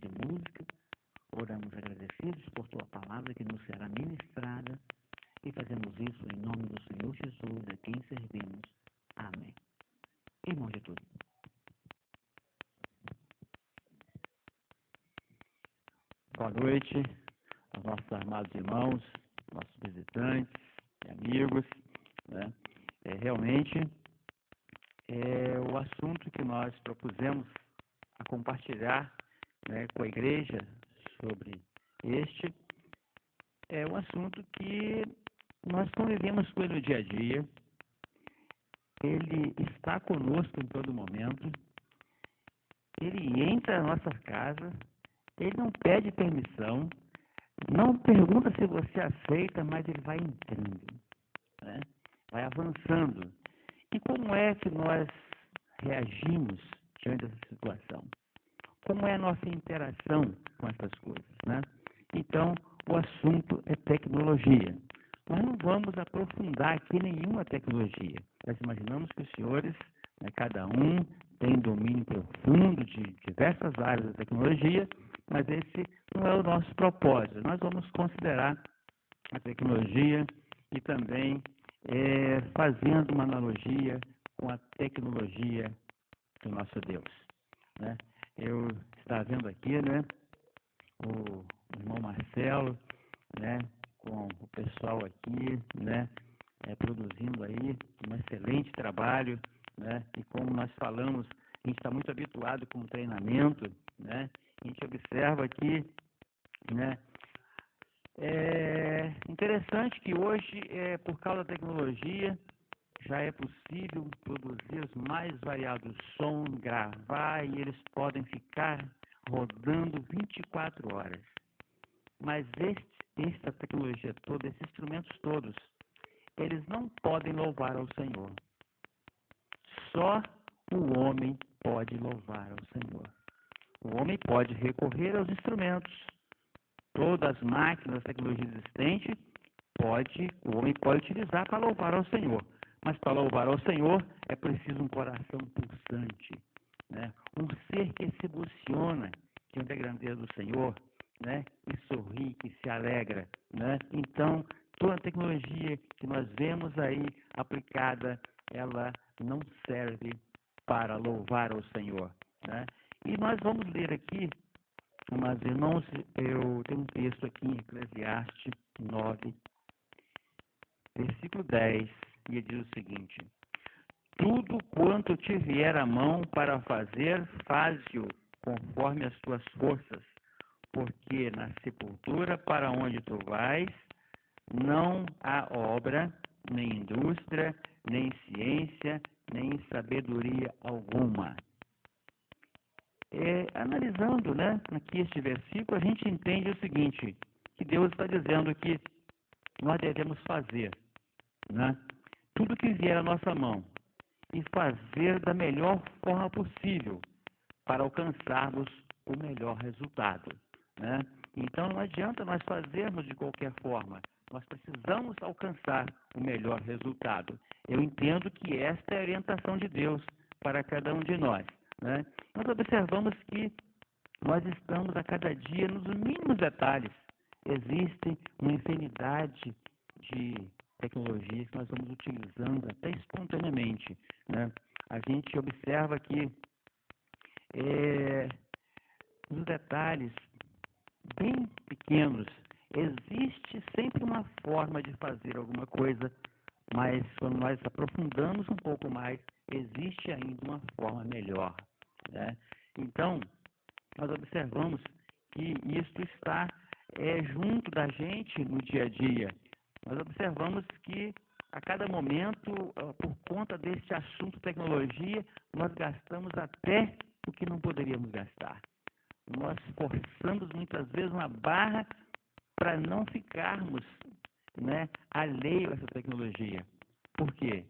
de música. Oramos agradecidos por tua palavra que nos será ministrada e fazemos isso em nome do Senhor Jesus, a quem servimos. Amém. Irmão Getúlio. Boa noite aos nossos amados irmãos, nossos visitantes e amigos, né? Realmente, o assunto que nós propusemos a compartilhar, né, com a igreja sobre este é um assunto que nós convivemos com ele no dia a dia. Ele está conosco em todo momento. Ele entra na nossa casa. Ele não pede permissão, não pergunta se você aceita, mas ele vai entrando, né? Vai avançando. E como é que nós reagimos diante dessa situação? Como é a nossa interação com essas coisas, né? Então, o assunto é tecnologia. Nós não vamos aprofundar aqui nenhuma tecnologia. Nós imaginamos que os senhores, né, cada um tem domínio profundo de diversas áreas da tecnologia, mas esse não é o nosso propósito. Nós vamos considerar a tecnologia e também fazendo uma analogia com a tecnologia do nosso Deus, né? Eu estava vendo aqui, né, o irmão Marcelo, né, com o pessoal aqui, né, produzindo aí um excelente trabalho, né? E como nós falamos, a gente está muito habituado com o treinamento, né? A gente observa aqui, né? É interessante que hoje, por causa da tecnologia, já é possível produzir os mais variados sons, gravar, e eles podem ficar rodando 24 horas. Mas esta tecnologia toda, esses instrumentos todos, eles não podem louvar ao Senhor. Só o homem pode louvar ao Senhor. O homem pode recorrer aos instrumentos. Todas as máquinas, as tecnologias existentes, o homem pode utilizar para louvar ao Senhor. Mas para louvar ao Senhor é preciso um coração pulsante, né? Um ser que se emociona diante da grandeza do Senhor, né? Que sorri, que se alegra, né? Então, toda a tecnologia que nós vemos aí aplicada, ela não serve para louvar ao Senhor, né? E nós vamos ler aqui, mas irmãos, eu tenho um texto aqui em Eclesiastes 9, versículo 10, e ele diz o seguinte: tudo quanto te vier à mão para fazer, faze-o conforme as tuas forças, porque na sepultura para onde tu vais, não há obra, nem indústria, nem ciência, nem sabedoria alguma. Analisando, né, aqui este versículo, a gente entende o seguinte, que Deus está dizendo que nós devemos fazer, né, tudo que vier à nossa mão e fazer da melhor forma possível para alcançarmos o melhor resultado, né? Então não adianta nós fazermos de qualquer forma, nós precisamos alcançar o melhor resultado. Eu entendo que esta é a orientação de Deus para cada um de nós, né? Nós observamos que nós estamos a cada dia nos mínimos detalhes. Existe uma infinidade de tecnologias que nós vamos utilizando até espontaneamente, né? A gente observa que nos detalhes bem pequenos existe sempre uma forma de fazer alguma coisa, mas quando nós aprofundamos um pouco mais, existe ainda uma forma melhor, né? Então, nós observamos que isso está junto da gente no dia a dia. Nós observamos que a cada momento, por conta deste assunto tecnologia, nós gastamos até o que não poderíamos gastar. Nós forçamos muitas vezes uma barra para não ficarmos, né, alheio a essa tecnologia. Por quê?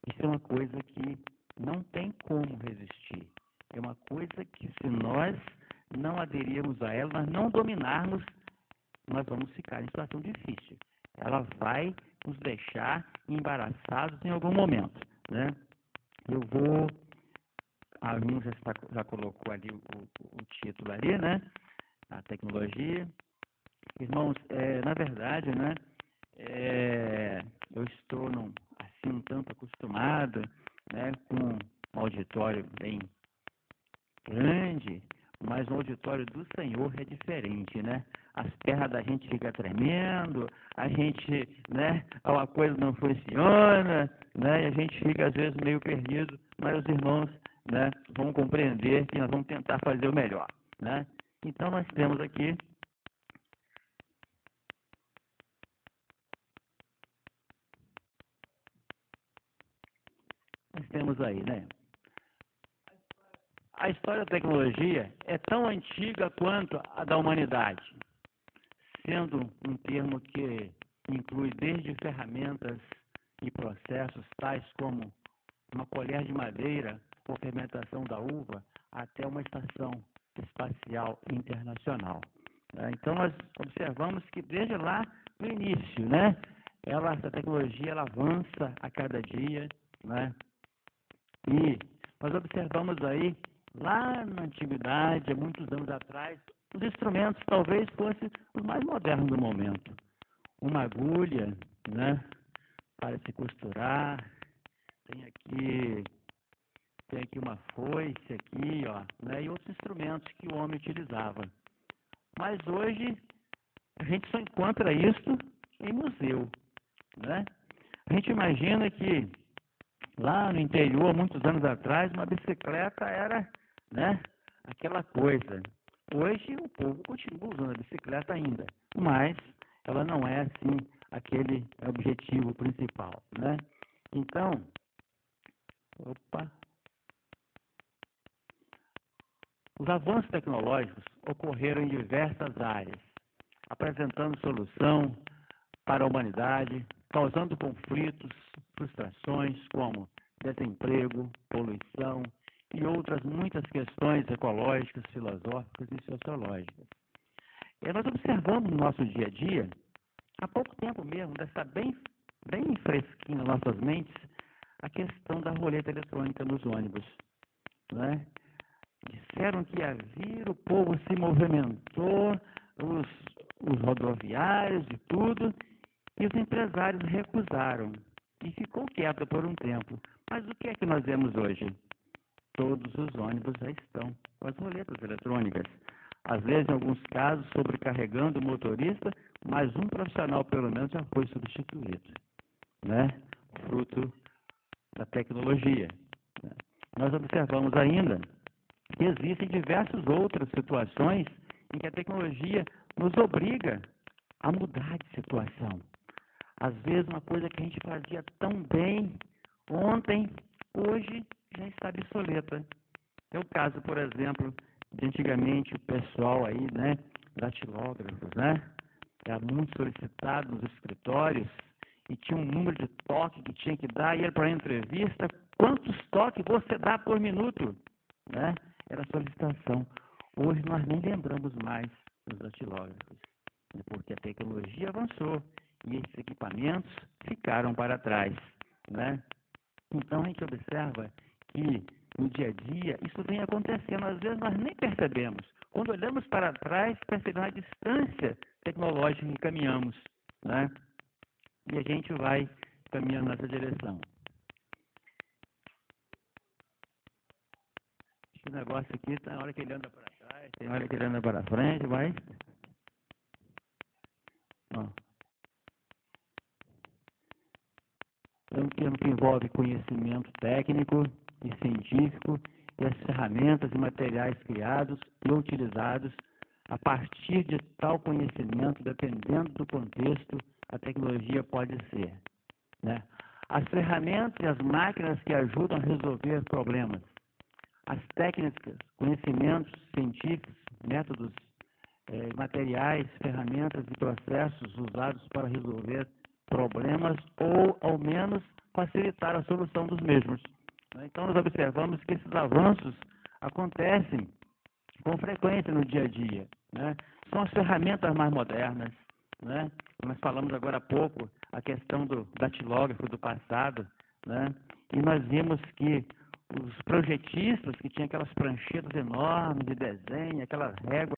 Isso é uma coisa que não tem como resistir. É uma coisa que, se nós não aderirmos a ela, nós não dominarmos, nós vamos ficar em situação difícil. Ela vai nos deixar embaraçados em algum momento, né? Eu vou... A Luna já colocou ali o título ali, né? a tecnologia. Irmãos, na verdade, né, eu estou assim, um tanto acostumado, né, com um auditório bem grande, mas o auditório do Senhor é diferente, né? As pernas da gente ficam tremendo, a gente, né, uma coisa não funciona, né, e a gente fica às vezes meio perdido, mas os irmãos, né, vão compreender que nós vamos tentar fazer o melhor, né? Então nós temos aqui aí, né? A história da tecnologia é tão antiga quanto a da humanidade, sendo um termo que inclui desde ferramentas e processos tais como uma colher de madeira ou fermentação da uva até uma estação espacial internacional. Então nós observamos que desde lá no início, né, essa tecnologia ela avança a cada dia, né, e nós observamos aí lá na antiguidade, há muitos anos atrás, os instrumentos talvez fossem os mais modernos do momento. Uma agulha, né, para se costurar, tem aqui uma foice aqui, ó, né, e outros instrumentos que o homem utilizava. Mas hoje a gente só encontra isso em museu, né? A gente imagina que lá no interior, muitos anos atrás, uma bicicleta era, né, aquela coisa. Hoje o povo continua usando a bicicleta ainda, mas ela não é assim aquele objetivo principal, né? Então, os avanços tecnológicos ocorreram em diversas áreas, apresentando solução para a humanidade, causando conflitos, frustrações como desemprego, poluição e outras muitas questões ecológicas, filosóficas e sociológicas. E nós observamos no nosso dia a dia, há pouco tempo mesmo, está bem fresquinho nas nossas mentes, a questão da roleta eletrônica nos ônibus, né? Disseram que ia vir, o povo se movimentou, os rodoviários e tudo, e os empresários recusaram. E ficou quieto por um tempo. Mas o que é que nós vemos hoje? Todos os ônibus já estão com as roletas eletrônicas. Às vezes, em alguns casos, sobrecarregando o motorista, mas um profissional, pelo menos, já foi substituído, né? Fruto da tecnologia. Nós observamos ainda que existem diversas outras situações em que a tecnologia nos obriga a mudar de situação. Às vezes, uma coisa que a gente fazia tão bem ontem, hoje já está obsoleta. É o caso, por exemplo, de antigamente o pessoal aí, né, datilógrafos, né, era muito solicitado nos escritórios e tinha um número de toque que tinha que dar, ia para a entrevista, quantos toques você dá por minuto, né? Era a solicitação. Hoje nós nem lembramos mais dos datilógrafos, porque a tecnologia avançou e esses equipamentos ficaram para trás, né? Então a gente observa que no dia a dia isso vem acontecendo, às vezes nós nem percebemos. Quando olhamos para trás, percebemos a distância tecnológica que caminhamos, né? E a gente vai caminhando nessa direção. O negócio aqui, tem hora que ele anda para trás, tem hora que ele anda para frente, mas... É um termo que envolve conhecimento técnico e científico e as ferramentas e materiais criados e utilizados a partir de tal conhecimento, dependendo do contexto, a tecnologia pode ser, né? As ferramentas e as máquinas que ajudam a resolver problemas, as técnicas, conhecimentos científicos, métodos, materiais, ferramentas e processos usados para resolver problemas ou, ao menos, facilitar a solução dos mesmos. Então, nós observamos que esses avanços acontecem com frequência no dia a dia, né? São as ferramentas mais modernas, né? Nós falamos agora há pouco a questão do datilógrafo do passado, né? E nós vimos que os projetistas que tinham aquelas pranchetas enormes de desenho, aquelas réguas